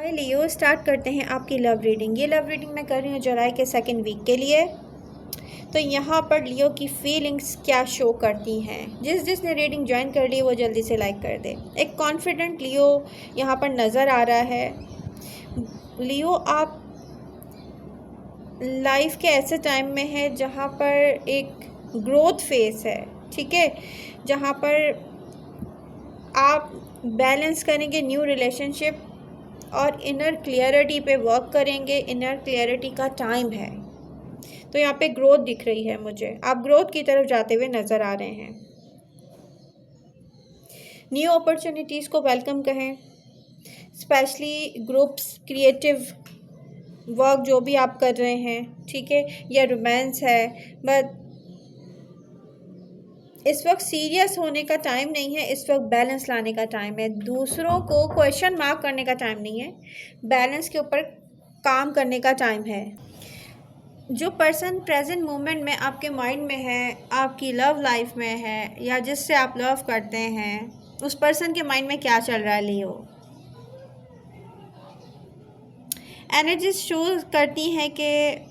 हाय लियो, start करते हैं आपकी लव रीडिंग। ये लव रीडिंग मैं कर रही हूँ जुलाई के सेकंड वीक के लिए। तो यहाँ पर लियो की फीलिंग्स क्या शो करती हैं, जिसने रीडिंग ज्वाइन कर ली वो जल्दी से लाइक कर दे। एक कॉन्फिडेंट लियो यहाँ पर नज़र आ रहा है। लियो, आप लाइफ के ऐसे टाइम में है जहाँ पर एक ग्रोथ फेस है, ठीक है, जहाँ पर आप बैलेंस करेंगे न्यू रिलेशनशिप और इनर क्लियरिटी पे वर्क करेंगे। इनर क्लियरिटी का टाइम है, तो यहाँ पे ग्रोथ दिख रही है मुझे। आप ग्रोथ की तरफ जाते हुए नज़र आ रहे हैं। न्यू अपॉर्चुनिटीज़ को वेलकम कहें, स्पेशली ग्रुप्स, क्रिएटिव वर्क जो भी आप कर रहे हैं, ठीक है, या रोमांस है। बट इस वक्त सीरियस होने का टाइम नहीं है, इस वक्त बैलेंस लाने का टाइम है। दूसरों को क्वेश्चन मार्क करने का टाइम नहीं है, बैलेंस के ऊपर काम करने का टाइम है। जो पर्सन प्रेजेंट मोमेंट में आपके माइंड में है, आपकी लव लाइफ में है, या जिससे आप लव करते हैं, उस पर्सन के माइंड में क्या चल रहा है लियो। एनर्जी शो करती हैं कि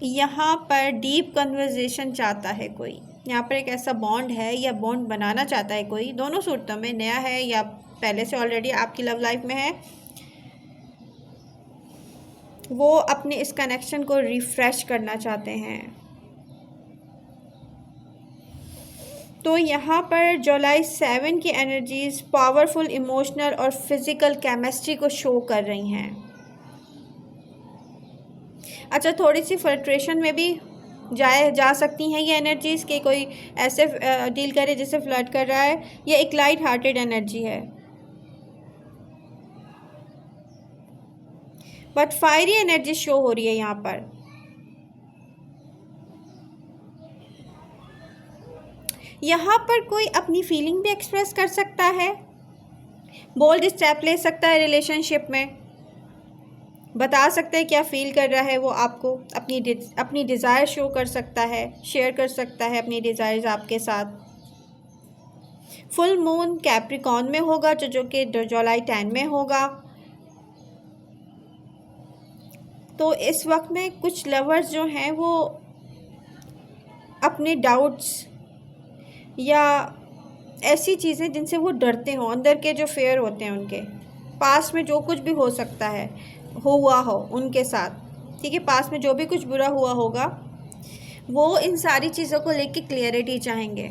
यहाँ पर डीप कन्वर्जेशन चाहता है कोई। यहाँ पर एक ऐसा बॉन्ड है या बॉन्ड बनाना चाहता है कोई, दोनों सूरतों में, नया है या पहले से ऑलरेडी आपकी लव लाइफ में है। वो अपने इस कनेक्शन को रिफ्रेश करना चाहते हैं। तो यहाँ पर जुलाई 7 की एनर्जीज पावरफुल इमोशनल और फिज़िकल केमिस्ट्री को शो कर रही हैं। अच्छा, थोड़ी सी फ्लर्ट्रेशन में भी जा सकती हैं ये एनर्जीज़ कि कोई ऐसे डील करे जिससे फ्लर्ट कर रहा है। ये एक लाइट हार्टेड एनर्जी है, बट फायरी एनर्जी शो हो रही है यहाँ पर। यहाँ पर कोई अपनी फीलिंग भी एक्सप्रेस कर सकता है, बोल्ड स्टेप ले सकता है रिलेशनशिप में, बता सकते हैं क्या फील कर रहा है वो आपको, अपनी डिज़ायर शो कर सकता है, शेयर कर सकता है अपनी डिज़ायर्स आपके साथ। फुल मून कैप्रिकॉर्न में होगा, जो कि जुलाई 10 में होगा। तो इस वक्त में कुछ लवर्स जो हैं वो अपने डाउट्स या ऐसी चीज़ें जिनसे वो डरते हों, अंदर के जो फेयर होते हैं उनके, पास्ट में जो कुछ भी हो सकता है, हुआ हो उनके साथ, ठीक है, पास्ट में जो भी कुछ बुरा हुआ होगा, वो इन सारी चीज़ों को लेके क्लियरिटी चाहेंगे।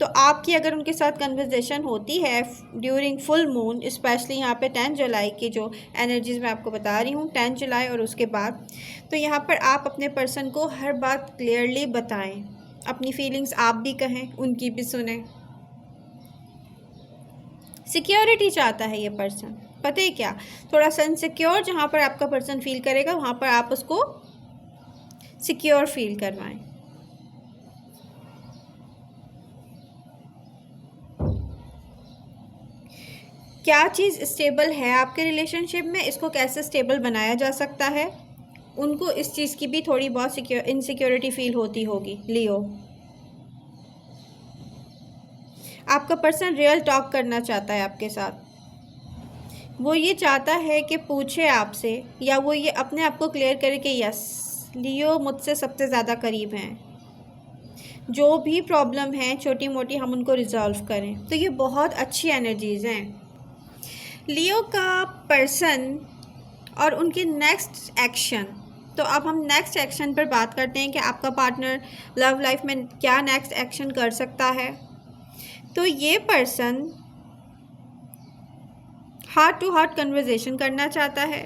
तो आपकी अगर उनके साथ कन्वर्सेशन होती है ड्यूरिंग फुल मून, स्पेशली यहाँ पे 10 जुलाई की जो एनर्जीज़ मैं आपको बता रही हूँ, 10 जुलाई और उसके बाद, तो यहाँ पर आप अपने पर्सन को हर बात क्लियरली बताएं, अपनी फीलिंग्स आप भी कहें, उनकी भी सुने। सिक्योरिटी चाहता है ये पर्सन, पता है क्या, थोड़ा सा इनसिक्योर जहाँ पर आपका पर्सन फील करेगा वहाँ पर आप उसको सिक्योर फील करवाएं। क्या चीज़ स्टेबल है आपके रिलेशनशिप में, इसको कैसे स्टेबल बनाया जा सकता है, उनको इस चीज़ की भी थोड़ी बहुत इनसिक्योरिटी फील होती होगी लियो। आपका पर्सन रियल टॉक करना चाहता है आपके साथ। वो ये चाहता है कि पूछे आपसे, या वो ये अपने आप को क्लियर करे कि यस लियो मुझसे सबसे ज़्यादा करीब हैं, जो भी प्रॉब्लम है छोटी मोटी हम उनको रिजॉल्व करें। तो ये बहुत अच्छी एनर्जीज़ हैं लियो का पर्सन और उनके नेक्स्ट एक्शन। तो अब हम नेक्स्ट एक्शन पर बात करते हैं कि आपका पार्टनर लव लाइफ में क्या नेक्स्ट एक्शन कर सकता है। तो ये person heart to heart conversation करना चाहता है।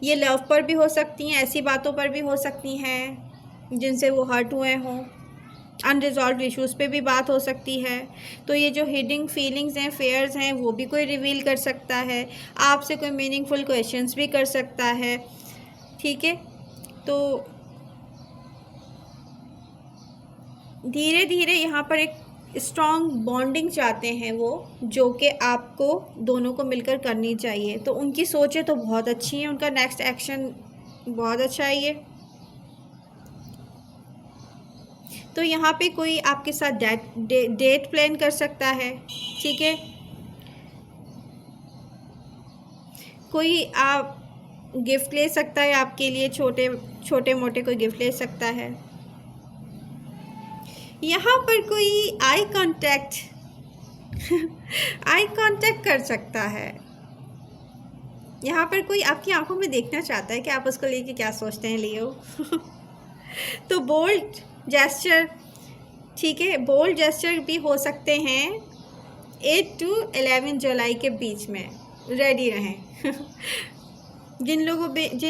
ये लव पर भी हो सकती हैं, ऐसी बातों पर भी हो सकती हैं जिनसे वो हर्ट हुए हों, अनरिजॉल्व इश्यूज़ पे भी बात हो सकती है। तो ये जो हिडिंग फीलिंग्स हैं, फेयर्स हैं, वो भी कोई रिवील कर सकता है, आपसे कोई मीनिंगफुल क्वेश्चंस भी कर सकता है, ठीक है। तो धीरे धीरे यहाँ पर एक स्ट्रॉन्ग बॉन्डिंग चाहते हैं वो, जो कि आपको दोनों को मिलकर करनी चाहिए। तो उनकी सोचें तो बहुत अच्छी हैं, उनका नेक्स्ट एक्शन बहुत अच्छा है ये। तो यहाँ पे कोई आपके साथ डेट प्लान कर सकता है, ठीक है, कोई आप गिफ्ट ले सकता है आपके लिए, छोटे मोटे कोई गिफ्ट ले सकता है। यहाँ पर कोई आई कांटेक्ट आई कांटेक्ट कर सकता है। यहाँ पर कोई आपकी आंखों में देखना चाहता है कि आप उसको लेके क्या सोचते हैं लियो। तो बोल्ड जेस्चर, ठीक है, बोल्ड जेस्चर भी हो सकते हैं 8 to 11 जुलाई के बीच में। रेडी रहें। जिन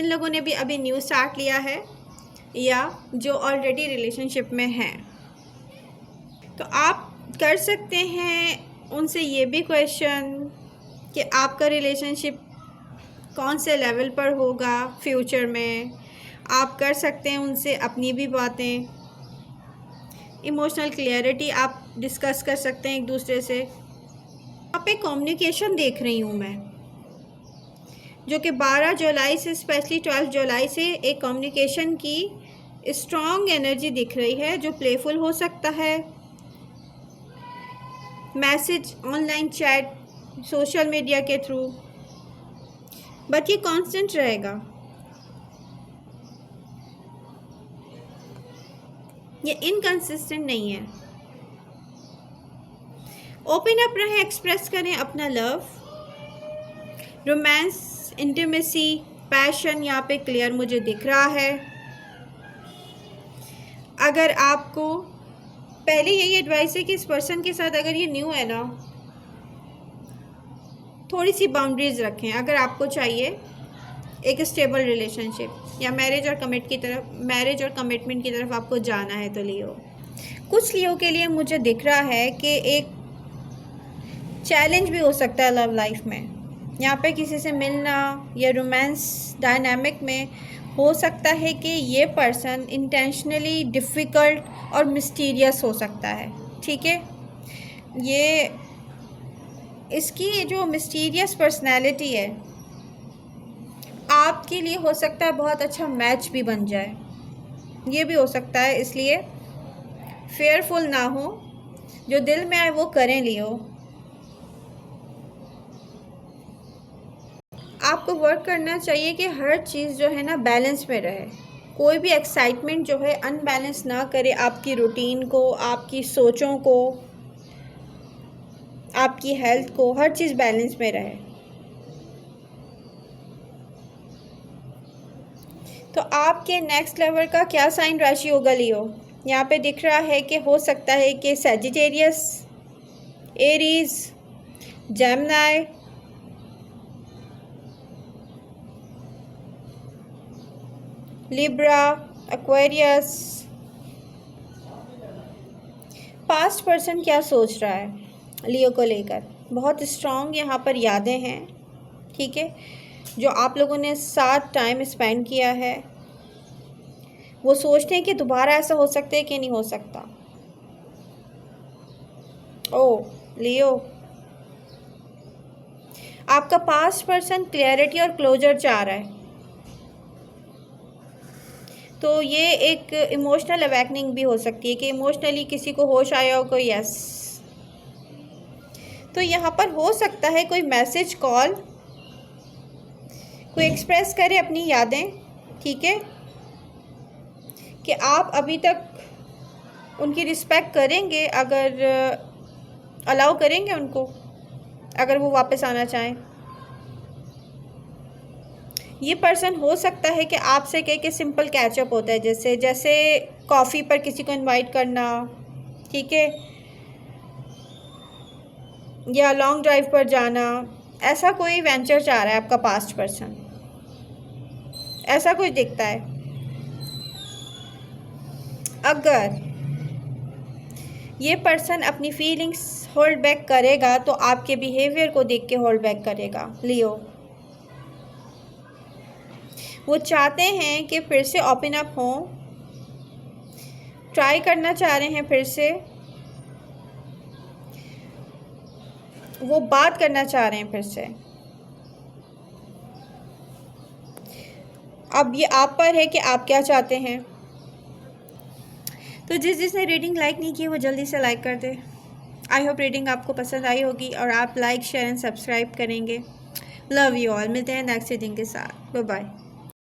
लोगों ने भी अभी न्यू स्टार्ट लिया है या जो ऑलरेडी रिलेशनशिप में हैं, तो आप कर सकते हैं उनसे ये भी क्वेश्चन कि आपका रिलेशनशिप कौन से लेवल पर होगा फ्यूचर में। आप कर सकते हैं उनसे अपनी भी बातें, इमोशनल क्लियरिटी आप डिस्कस कर सकते हैं एक दूसरे से। यहाँ पे कम्युनिकेशन देख रही हूँ मैं, जो कि 12 जुलाई से स्पेशली 12 जुलाई से एक कम्युनिकेशन की स्ट्रॉन्ग एनर्जी दिख रही है, जो प्लेफुल हो सकता है। Message, online chat, social media के थ्रू, बट ये कांस्टेंट रहेगा, ये इनकंसिस्टेंट नहीं है। ओपन अप रहें, एक्सप्रेस करें अपना लव, रोमांस, इंटीमेसी, पैशन यहाँ पे क्लियर मुझे दिख रहा है। अगर आपको पहले यही एडवाइस है कि इस पर्सन के साथ अगर ये न्यू है ना, थोड़ी सी बाउंड्रीज रखें। अगर आपको चाहिए एक स्टेबल रिलेशनशिप या मैरिज और कमिटमेंट की तरफ आपको जाना है, तो लियो, कुछ लियो के लिए मुझे दिख रहा है कि एक चैलेंज भी हो सकता है लव लाइफ में। यहाँ पे किसी से मिलना या रोमांस डायनामिक में हो सकता है कि ये पर्सन इंटेंशनली डिफ़िकल्ट और मिस्टीरियस हो सकता है, ठीक है। ये इसकी जो मिस्टीरियस पर्सनैलिटी है आपके लिए हो सकता है बहुत अच्छा मैच भी बन जाए, ये भी हो सकता है। इसलिए फेयरफुल ना हो, जो दिल में आए वो करें लियो। आपको वर्क करना चाहिए कि हर चीज़ जो है ना बैलेंस में रहे। कोई भी एक्साइटमेंट जो है अनबैलेंस ना करे आपकी रूटीन को, आपकी सोचों को, आपकी हेल्थ को, हर चीज़ बैलेंस में रहे। तो आपके नेक्स्ट लेवल का क्या साइन राशि होगा लियो? यहाँ पे दिख रहा है कि हो सकता है कि Sagittarius, Aries, Gemini, Libra, Aquarius. Past person क्या सोच रहा है लियो को लेकर? बहुत स्ट्रॉन्ग यहाँ पर यादें हैं, ठीक है, जो आप लोगों ने साथ टाइम स्पेंड किया है। वो सोचते हैं कि दोबारा ऐसा हो सकता है कि नहीं हो सकता। ओ लियो, आपका पास्ट पर्सन क्लैरिटी और क्लोजर चाह रहा है, तो ये एक इमोशनल अवेकनिंग भी हो सकती है कि इमोशनली किसी को होश आया हो कोई। यस, तो यहाँ पर हो सकता है कोई मैसेज, कॉल, कोई एक्सप्रेस करे अपनी यादें, ठीक है, कि आप अभी तक उनकी रिस्पेक्ट करेंगे, अगर अलाउ करेंगे उनको, अगर वो वापस आना चाहें। ये पर्सन हो सकता है कि आपसे कह के सिंपल कैचअप होता है, जैसे कॉफ़ी पर किसी को इनवाइट करना, ठीक है, या लॉन्ग ड्राइव पर जाना। ऐसा कोई वेंचर चाह रहा है आपका पास्ट पर्सन, ऐसा कुछ दिखता है। अगर ये पर्सन अपनी फीलिंग्स होल्ड बैक करेगा तो आपके बिहेवियर को देख के होल्ड बैक करेगा लियो। वो चाहते हैं कि फिर से ओपन अप हों, ट्राई करना चाह रहे हैं, फिर से वो बात करना चाह रहे हैं फिर से। अब ये आप पर है कि आप क्या चाहते हैं। तो जिसने रीडिंग लाइक नहीं की वो जल्दी से लाइक कर दे। आई होप रीडिंग आपको पसंद आई होगी और आप लाइक, शेयर एंड सब्सक्राइब करेंगे। लव यू ऑल, मिलते हैं नेक्स्ट रीडिंग के साथ, बाय बाय।